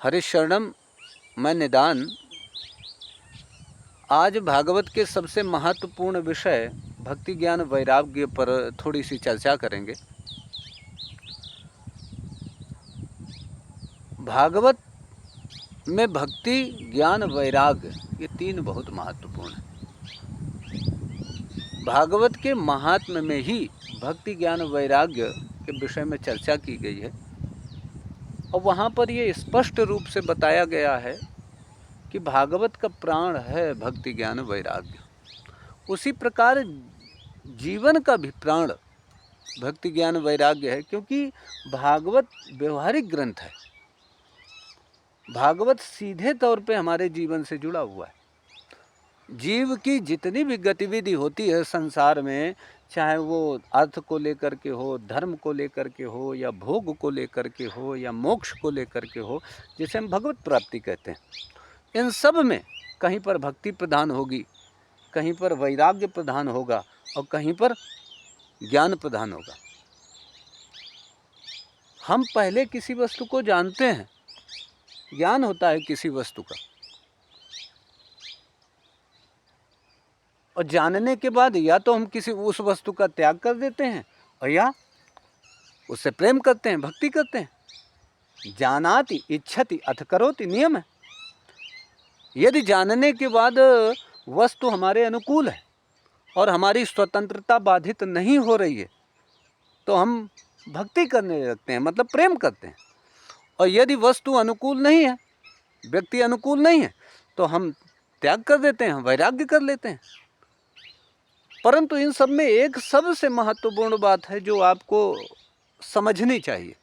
हरिशरणम मैं निदान। आज भागवत के सबसे महत्वपूर्ण विषय भक्ति ज्ञान वैराग्य पर थोड़ी सी चर्चा करेंगे। भागवत में भक्ति ज्ञान वैराग्य ये तीन बहुत महत्वपूर्ण है। भागवत के महात्म्य में ही भक्ति ज्ञान वैराग्य के विषय में चर्चा की गई है और वहाँ पर ये स्पष्ट रूप से बताया गया है कि भागवत का प्राण है भक्ति ज्ञान वैराग्य। उसी प्रकार जीवन का भी प्राण भक्ति ज्ञान वैराग्य है, क्योंकि भागवत व्यवहारिक ग्रंथ है। भागवत सीधे तौर पे हमारे जीवन से जुड़ा हुआ है। जीव की जितनी भी गतिविधि होती है संसार में, चाहे वो अर्थ को लेकर के हो, धर्म को लेकर के हो, या भोग को लेकर के हो, या मोक्ष को लेकर के हो, जिसे हम भगवत प्राप्ति कहते हैं, इन सब में कहीं पर भक्ति प्रधान होगी, कहीं पर वैराग्य प्रधान होगा और कहीं पर ज्ञान प्रधान होगा। हम पहले किसी वस्तु को जानते हैं, ज्ञान होता है किसी वस्तु का, और जानने के बाद या तो हम किसी उस वस्तु का त्याग कर देते हैं और या उससे प्रेम करते हैं, भक्ति करते हैं। जानाति इच्छति अथ करोति नियम है। यदि जानने के बाद वस्तु हमारे अनुकूल है और हमारी स्वतंत्रता बाधित नहीं हो रही है तो हम भक्ति करने लगते हैं, मतलब प्रेम करते हैं। और यदि वस्तु अनुकूल नहीं है, व्यक्ति अनुकूल नहीं है, तो हम त्याग कर देते हैं, वैराग्य कर लेते हैं। परंतु इन सब में एक सबसे महत्वपूर्ण बात है जो आपको समझनी चाहिए।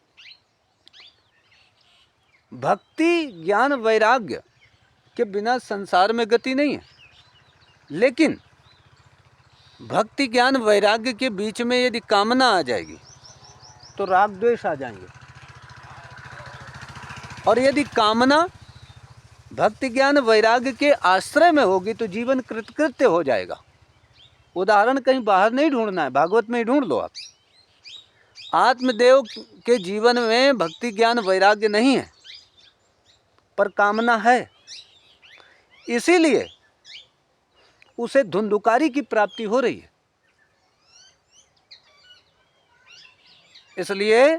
भक्ति ज्ञान वैराग्य के बिना संसार में गति नहीं है, लेकिन भक्ति ज्ञान वैराग्य के बीच में यदि कामना आ जाएगी तो राग द्वेष आ जाएंगे, और यदि कामना भक्ति ज्ञान वैराग्य के आश्रय में होगी तो जीवन कृतकृत्य हो जाएगा। उदाहरण कहीं बाहर नहीं ढूंढना है, भागवत में ही ढूंढ लो आप। आत्मदेव के जीवन में भक्ति ज्ञान वैराग्य नहीं है, पर कामना है, इसीलिए उसे धुंधुकारी की प्राप्ति हो रही है। इसलिए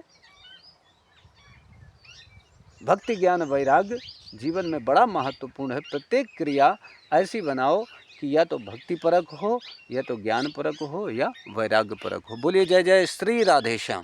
भक्ति ज्ञान वैराग्य जीवन में बड़ा महत्वपूर्ण है। प्रत्येक क्रिया ऐसी बनाओ कि या तो भक्ति परक हो, या तो ज्ञान परक हो, या वैराग्य परक हो। बोलिए जय जय श्री राधेश्याम।